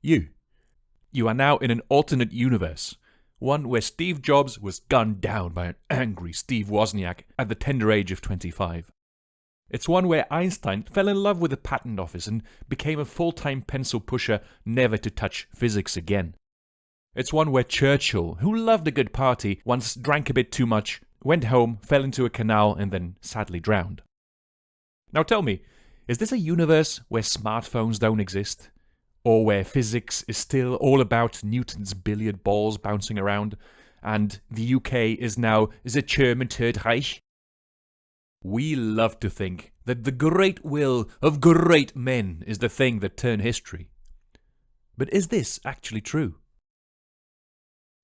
You. You are now in an alternate universe. One where Steve Jobs was gunned down by an angry Steve Wozniak at the tender age of 25. It's one where Einstein fell in love with the patent office and became a full-time pencil pusher never to touch physics again. It's one where Churchill, who loved a good party, once drank a bit too much, went home, fell into a canal, and then sadly drowned. Now tell me, is this a universe where smartphones don't exist? Or where physics is still all about Newton's billiard balls bouncing around, and the UK is now the German Third Reich? We love to think that the great will of great men is the thing that turn history. But is this actually true?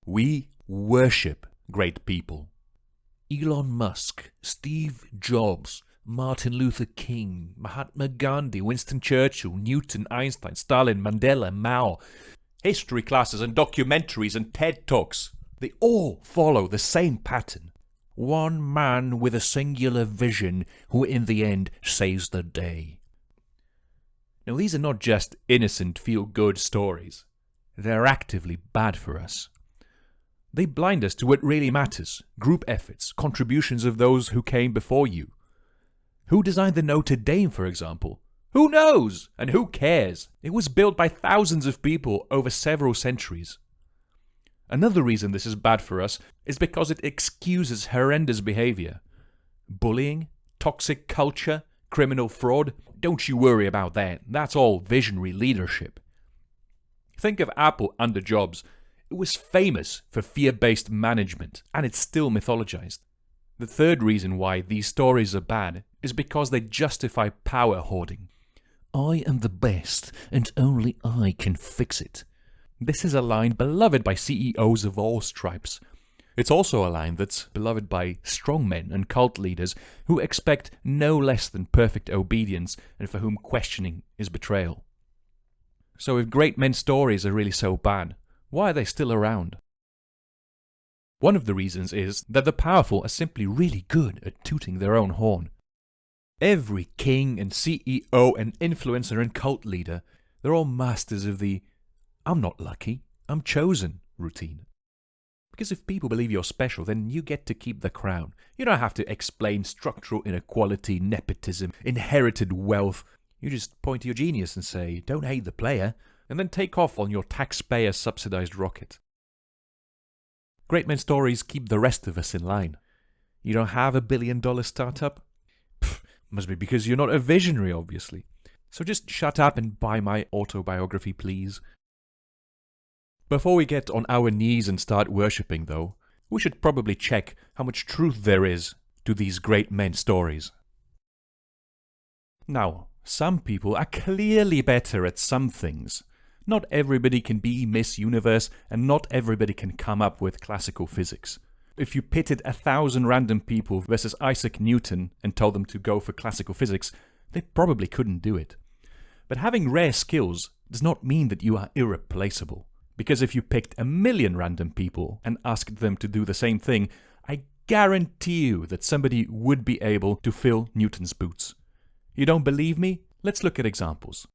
We worship great people. Elon Musk, Steve Jobs, Martin Luther King, Mahatma Gandhi, Winston Churchill, Newton, Einstein, Stalin, Mandela, Mao. History classes and documentaries and TED Talks. They all follow the same pattern. One man with a singular vision who in the end saves the day. Now these are not just innocent feel-good stories. They're actively bad for us. They blind us to what really matters, group efforts, contributions of those who came before you. Who designed the Notre Dame, for example? Who knows? And who cares? It was built by thousands of people over several centuries. Another reason this is bad for us is because it excuses horrendous behavior. Bullying, toxic culture, criminal fraud, don't you worry about that. That's all visionary leadership. Think of Apple under Jobs. It was famous for fear-based management, and it's still mythologized. The third reason why these stories are bad is because they justify power hoarding. I am the best, and only I can fix it. This is a line beloved by CEOs of all stripes. It's also a line that's beloved by strongmen and cult leaders who expect no less than perfect obedience and for whom questioning is betrayal. So if great men's stories are really so bad, why are they still around? One of the reasons is that the powerful are simply really good at tooting their own horn. Every king and CEO and influencer and cult leader, they're all masters of the "I'm not lucky, I'm chosen" routine. Because if people believe you're special, then you get to keep the crown. You don't have to explain structural inequality, nepotism, inherited wealth. You just point to your genius and say, "Don't hate the player," and then take off on your taxpayer-subsidized rocket. Great men stories keep the rest of us in line. You don't have a billion-dollar startup? Pfft, must be because you're not a visionary, obviously. So just shut up and buy my autobiography, please. Before we get on our knees and start worshipping, though, we should probably check how much truth there is to these great men stories. Now, some people are clearly better at some things. Not everybody can be Miss Universe, and not everybody can come up with classical physics. If you pitted 1,000 random people versus Isaac Newton and told them to go for classical physics, they probably couldn't do it. But having rare skills does not mean that you are irreplaceable. Because if you picked 1,000,000 random people and asked them to do the same thing, I guarantee you that somebody would be able to fill Newton's boots. You don't believe me? Let's look at examples.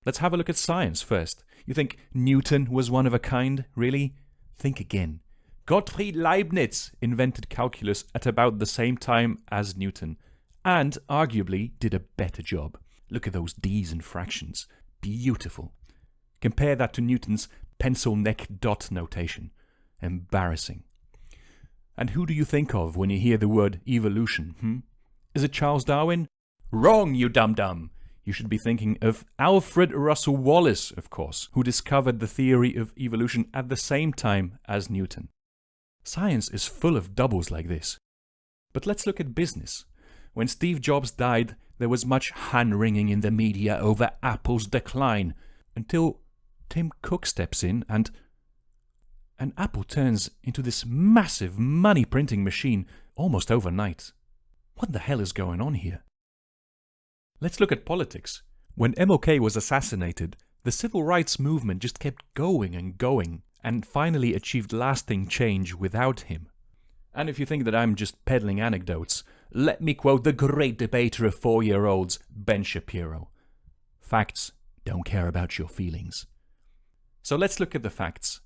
Let's have a look at science first. You think Newton was one of a kind? Really? Think again. Gottfried Leibniz invented calculus at about the same time as Newton, and arguably did a better job. Look at those d's and fractions. Beautiful. Compare that to Newton's pencil neck dot notation. Embarrassing. And who do you think of when you hear the word evolution? Is it Charles Darwin? Wrong, you dum-dum! You should be thinking of Alfred Russel Wallace, of course, who discovered the theory of evolution at the same time as Newton. Science is full of doubles like this. But let's look at business. When Steve Jobs died, there was much hand-wringing in the media over Apple's decline, until Tim Cook steps in and Apple turns into this massive money-printing machine almost overnight. What the hell is going on here? Let's look at politics. When MLK was assassinated, the civil rights movement just kept going and finally achieved lasting change without him. And if you think that I'm just peddling anecdotes, let me quote the great debater of 4-year-olds, Ben Shapiro. Facts don't care about your feelings. So let's look at the facts.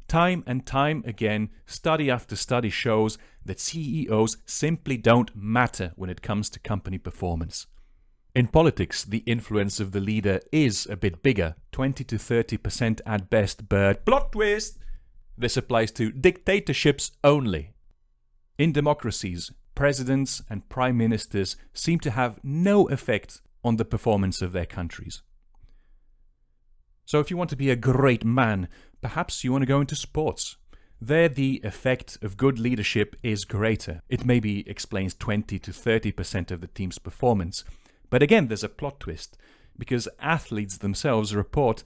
Time and time again, study after study shows that CEOs simply don't matter when it comes to company performance. In politics, the influence of the leader is a bit bigger, 20 to 30% at best, but plot twist! This applies to dictatorships only. In democracies, presidents and prime ministers seem to have no effect on the performance of their countries. So if you want to be a great man, perhaps you want to go into sports. There the effect of good leadership is greater. It maybe explains 20 to 30% of the team's performance. But again, there's a plot twist, because athletes themselves report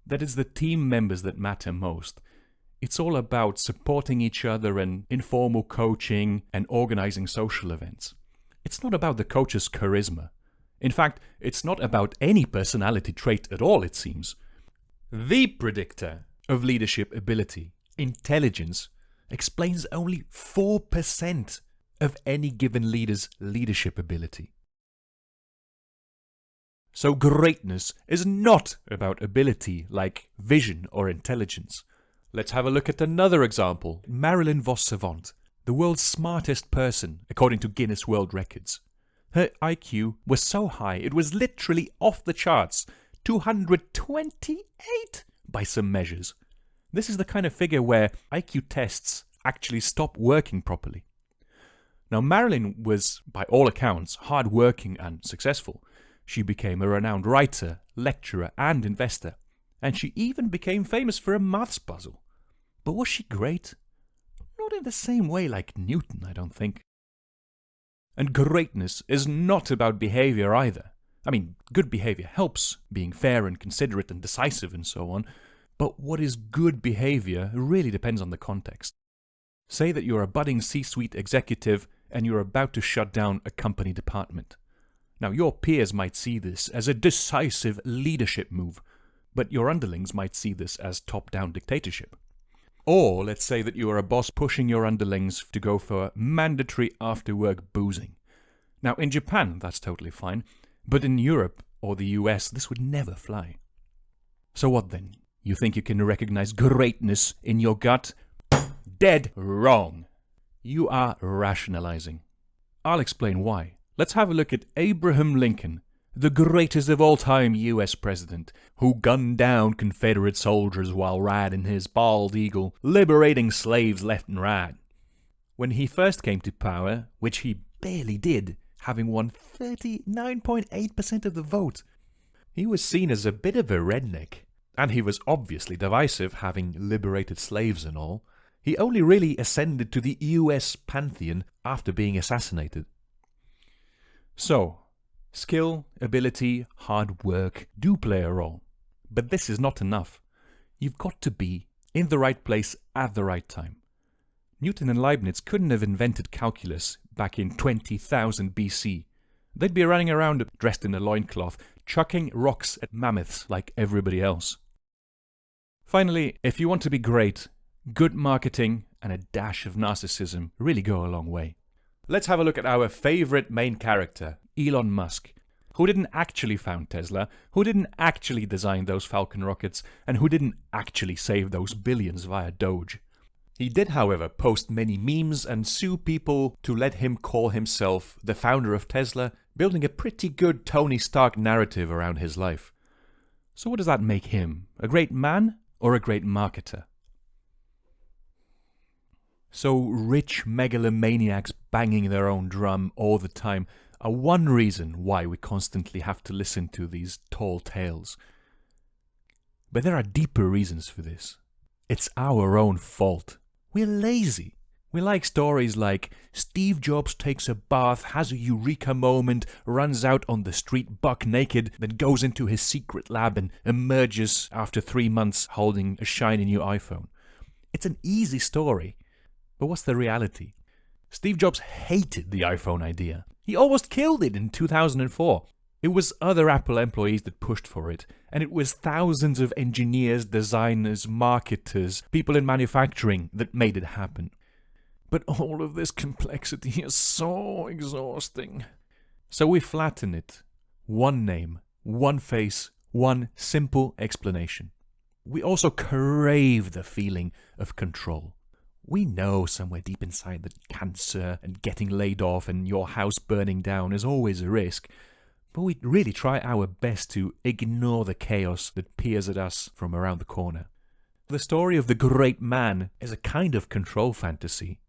that it's the team members that matter most. It's all about supporting each other and informal coaching and organizing social events. It's not about the coach's charisma. In fact, it's not about any personality trait at all, it seems. The predictor of leadership ability, intelligence, explains only 4% of any given leader's leadership ability. So greatness is not about ability like vision or intelligence. Let's have a look at another example. Marilyn vos Savant, the world's smartest person according to Guinness World Records. Her IQ was so high it was literally off the charts, 228 by some measures. This is the kind of figure where IQ tests actually stop working properly. Now Marilyn was, by all accounts, hard-working and successful. She became a renowned writer, lecturer and investor, and she even became famous for a maths puzzle. But was she great? Not in the same way like Newton, I don't think. And greatness is not about behavior either. I mean, good behavior helps, being fair and considerate and decisive and so on, but what is good behavior really depends on the context. Say that you're a budding C-suite executive and you're about to shut down a company department. Now, your peers might see this as a decisive leadership move, but your underlings might see this as top-down dictatorship. Or let's say that you are a boss pushing your underlings to go for mandatory after-work boozing. Now, in Japan, that's totally fine, but in Europe or the US, this would never fly. So what then? You think you can recognize greatness in your gut? Dead wrong. You are rationalizing. I'll explain why. Let's have a look at Abraham Lincoln, the greatest of all time US president, who gunned down Confederate soldiers while riding his bald eagle, liberating slaves left and right. When he first came to power, which he barely did, having won 39.8% of the vote, he was seen as a bit of a redneck, and he was obviously divisive, having liberated slaves and all. He only really ascended to the US pantheon after being assassinated. So, skill, ability, hard work do play a role. But this is not enough. You've got to be in the right place at the right time. Newton and Leibniz couldn't have invented calculus back in 20,000 BC. They'd be running around dressed in a loincloth, chucking rocks at mammoths like everybody else. Finally, if you want to be great, good marketing and a dash of narcissism really go a long way. Let's have a look at our favorite main character, Elon Musk, who didn't actually found Tesla, who didn't actually design those Falcon rockets, and who didn't actually save those billions via Doge. He did, however, post many memes and sue people to let him call himself the founder of Tesla, building a pretty good Tony Stark narrative around his life. So what does that make him? A great man or a great marketer? So rich megalomaniacs banging their own drum all the time are one reason why we constantly have to listen to these tall tales. But there are deeper reasons for this. It's our own fault. We're lazy. We like stories like Steve Jobs takes a bath, has a eureka moment, runs out on the street buck naked, then goes into his secret lab and emerges after 3 months holding a shiny new iPhone. It's an easy story. But what's the reality? Steve Jobs hated the iPhone idea. He almost killed it in 2004. It was other Apple employees that pushed for it, and it was thousands of engineers, designers, marketers, people in manufacturing that made it happen. But all of this complexity is so exhausting. So we flatten it. One name, one face, one simple explanation. we also crave the feeling of control. We know somewhere deep inside that cancer and getting laid off and your house burning down is always a risk, but we really try our best to ignore the chaos that peers at us from around the corner. The story of the great man is a kind of control fantasy.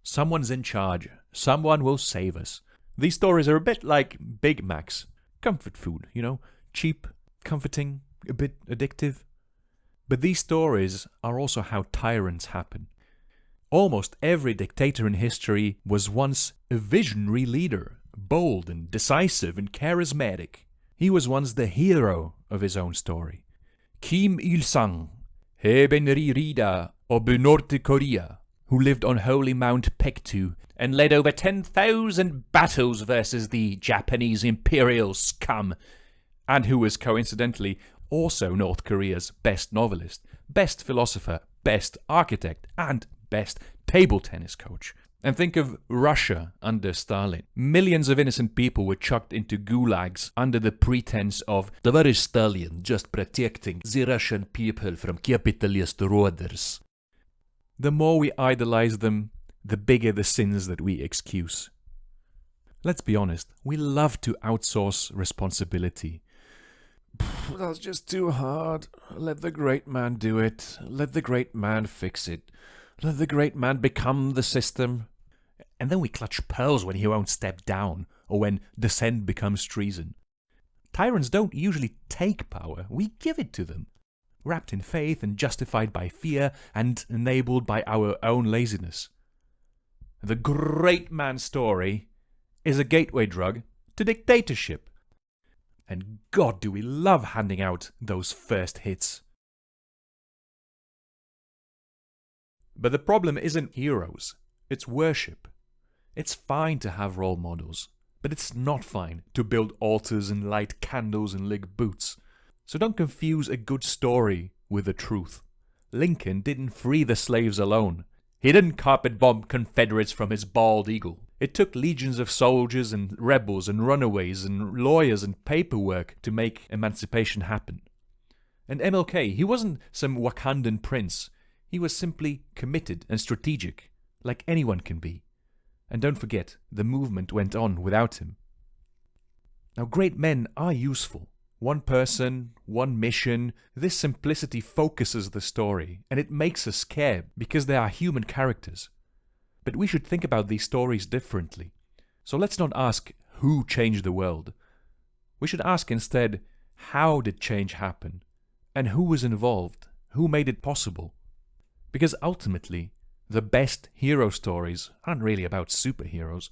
Someone's in charge. Someone will save us. These stories are a bit like Big Macs. Comfort food, cheap, comforting, a bit addictive. But these stories are also how tyrants happen. Almost every dictator in history was once a visionary leader, bold and decisive and charismatic. He was once the hero of his own story. Kim Il-sung, Heben Ririda of North Korea, who lived on holy Mount Pektu and led over 10,000 battles versus the Japanese imperial scum, and who was coincidentally also North Korea's best novelist, best philosopher, best architect, and best table tennis coach. And think of Russia under Stalin. Millions of innocent people were chucked into gulags under the pretense of Tоварищ Stalin just protecting the Russian people from capitalist rulers. The more we idolize them, the bigger the sins that we excuse. Let's be honest, we love to outsource responsibility. That's just too hard. Let the great man do it. Let the great man fix it. Let the great man become the system. And then we clutch pearls when he won't step down, or when dissent becomes treason. Tyrants don't usually take power, we give it to them, wrapped in faith and justified by fear and enabled by our own laziness. The great man story is a gateway drug to dictatorship. And God, do we love handing out those first hits. But the problem isn't heroes, it's worship. It's fine to have role models, but it's not fine to build altars and light candles and lick boots. So don't confuse a good story with the truth. Lincoln didn't free the slaves alone. He didn't carpet bomb Confederates from his bald eagle. It took legions of soldiers and rebels and runaways and lawyers and paperwork to make emancipation happen. And MLK, he wasn't some Wakandan prince. He was simply committed and strategic, like anyone can be. And don't forget, the movement went on without him. Now, great men are useful. One person, one mission. This simplicity focuses the story, and it makes us care because they are human characters. But we should think about these stories differently. So let's not ask who changed the world. We should ask instead, how did change happen? And who was involved? Who made it possible? Because ultimately, the best hero stories aren't really about superheroes.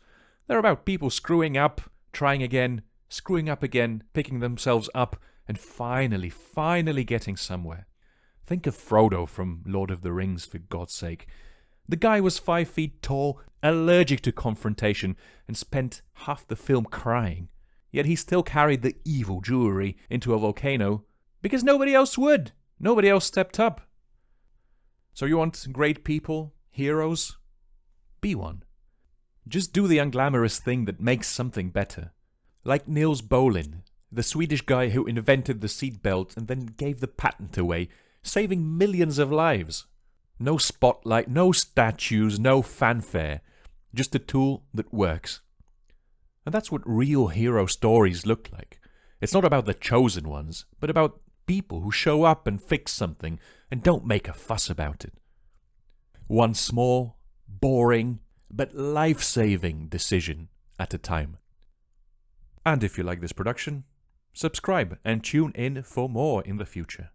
They're about people screwing up, trying again, screwing up again, picking themselves up, and finally getting somewhere. Think of Frodo from Lord of the Rings, for God's sake. The guy was 5 feet tall, allergic to confrontation, and spent half the film crying. Yet he still carried the evil jewelry into a volcano because nobody else would. Nobody else stepped up. So you want great people? Heroes? Be one. Just do the unglamorous thing that makes something better. Like Niels Bohlin, the Swedish guy who invented the seatbelt and then gave the patent away, saving millions of lives. No spotlight, no statues, no fanfare. Just a tool that works. And that's what real hero stories look like. It's not about the chosen ones, but about people who show up and fix something and don't make a fuss about it. One small, boring, but life-saving decision at a time. And if you like this production, subscribe and tune in for more in the future.